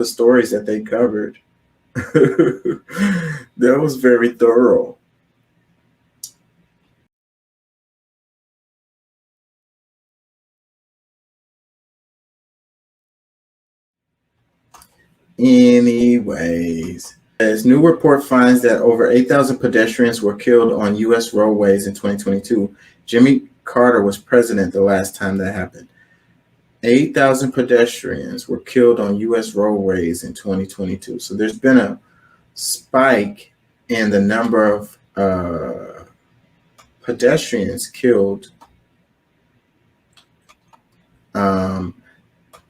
the stories that they covered. That was very thorough. Anyways, as new report finds that over 8,000 pedestrians were killed on U.S. roadways in 2022. Jimmy Carter was president the last time that happened. 8,000 pedestrians were killed on U.S. roadways in 2022. So there's been a spike in the number of pedestrians killed. Um,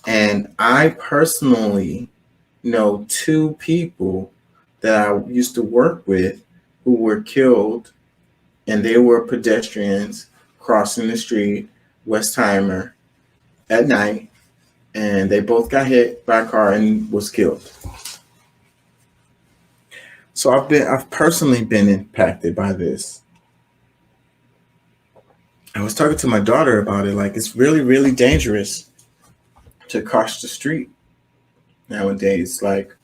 and I personally know two people that I used to work with who were killed, and they were pedestrians crossing the street, Westheimer, at night, and they both got hit by a car and was killed. So I've personally been impacted by this. I was talking to my daughter about it. Like, it's really, really dangerous to cross the street nowadays. Like,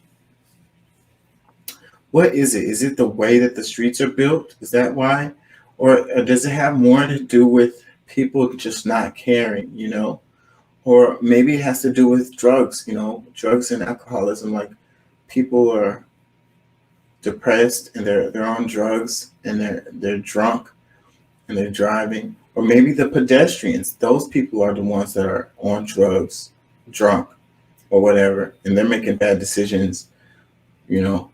what is it? Is it the way that the streets are built? Is that why? Or does it have more to do with people just not caring, Or maybe it has to do with drugs, drugs and alcoholism. Like, people are depressed and they're on drugs and they're drunk and they're driving. Or maybe the pedestrians, those people are the ones that are on drugs, drunk, or whatever, and they're making bad decisions, you know.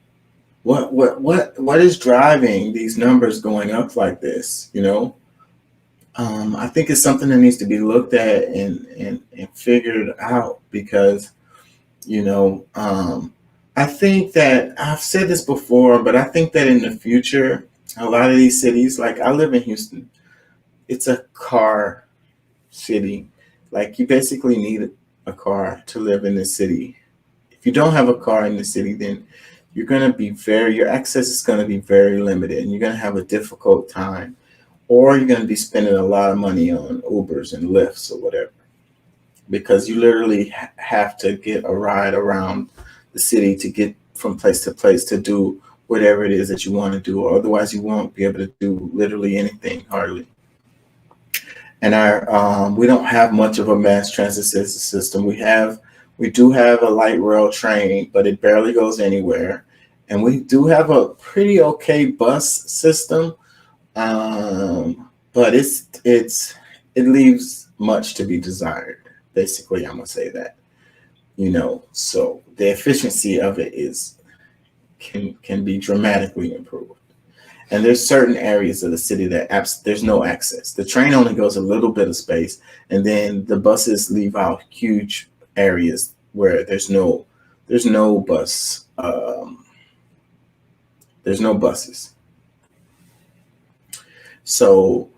What is driving these numbers going up like this? I think it's something that needs to be looked at and figured out because, I think that I've said this before, but I think that in the future, a lot of these cities, like I live in Houston, it's a car city. Like, you basically need a car to live in the city. If you don't have a car in the city, then your access is going to be very limited and you're going to have a difficult time, or you're going to be spending a lot of money on Ubers and Lyfts or whatever, because you literally have to get a ride around the city to get from place to place to do whatever it is that you want to do, or otherwise you won't be able to do literally anything hardly. And we don't have much of a mass transit system. We do have a light rail train, but it barely goes anywhere. And we do have a pretty okay bus system, but it leaves much to be desired. Basically, I'm gonna say that. So the efficiency of it can be dramatically improved. And there's certain areas of the city that there's no access. The train only goes a little bit of space, and then the buses leave out huge areas where there's no bus. There's no buses. So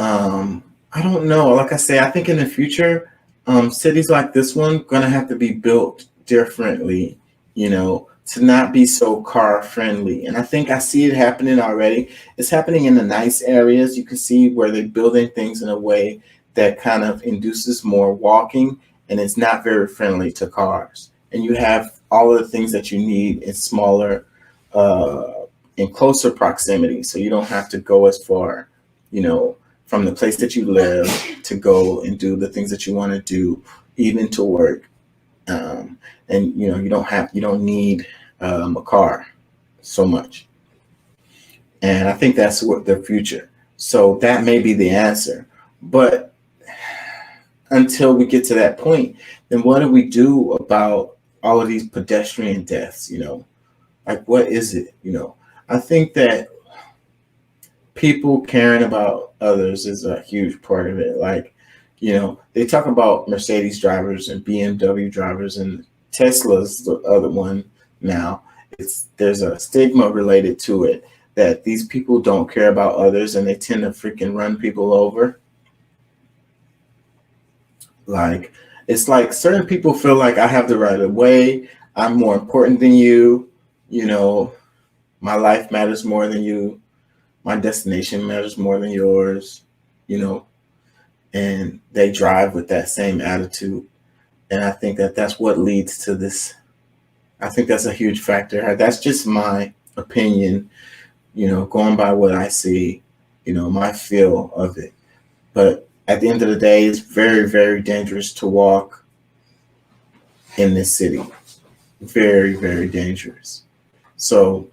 I don't know. Like I say, I think in the future, cities like this one gonna have to be built differently, to not be so car friendly. And I think I see it happening already. It's happening in the nice areas. You can see where they're building things in a way that kind of induces more walking, and it's not very friendly to cars. And you have all of the things that you need in smaller, in closer proximity. So you don't have to go as far, from the place that you live to go and do the things that you want to do, even to work. And you don't need a car so much. And I think that's what the future. So that may be the answer. But until we get to that point, then what do we do about all of these pedestrian deaths? Like, what is it? I think that people caring about others is a huge part of it. Like, they talk about Mercedes drivers and BMW drivers, and Tesla's the other one now. There's a stigma related to it that these people don't care about others and they tend to freaking run people over. Like, it's like certain people feel like I have the right of way. I'm more important than you. My life matters more than you. My destination matters more than yours. And they drive with that same attitude. And I think that that's what leads to this I think that's a huge factor. That's just my opinion, going by what I see, my feel of it. But at the end of the day, it's very, very dangerous to walk in this city. Very, very dangerous. So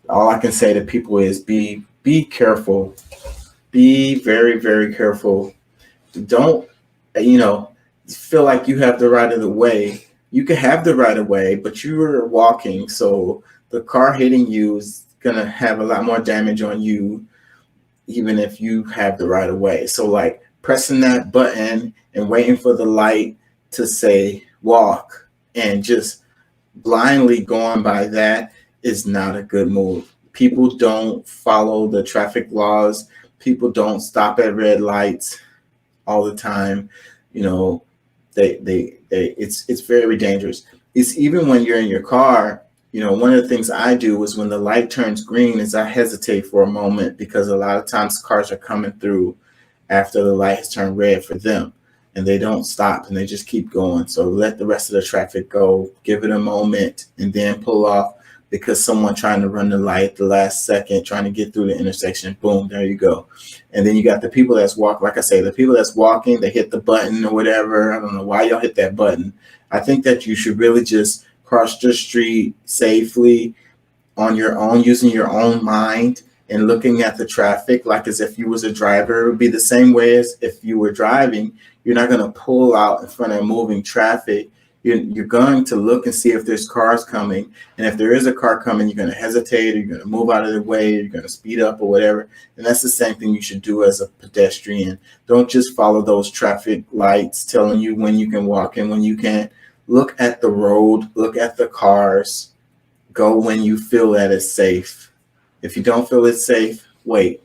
all I can say to people is be careful. Be very, very careful. Don't you know feel like you have the right of the way. You can have the right of way, but you are walking, so the car hitting you is gonna have a lot more damage on you, even if you have the right of way. So like pressing that button and waiting for the light to say walk and just blindly going by that is not a good move. People don't follow the traffic laws. People don't stop at red lights all the time. You know, it's very dangerous. It's even when you're in your car. One of the things I do is when the light turns green is I hesitate for a moment because a lot of times cars are coming through after the light has turned red for them and they don't stop and they just keep going. So let the rest of the traffic go, give it a moment, and then pull off because someone trying to run the light at the last second, trying to get through the intersection. Boom, there you go. And then you got the people that's walk, like I say, the people that's walking, they hit the button or whatever. I don't know why y'all hit that button. I think that you should really just cross the street safely on your own, using your own mind and looking at the traffic like as if you was a driver. It would be the same way as if you were driving. You're not going to pull out in front of moving traffic. You're going to look and see if there's cars coming. And if there is a car coming, you're going to hesitate, or you're going to move out of the way, or you're going to speed up or whatever. And that's the same thing you should do as a pedestrian. Don't just follow those traffic lights telling you when you can walk and when you can't. Look at the road, look at the cars, go when you feel that it's safe. If you don't feel it's safe, wait.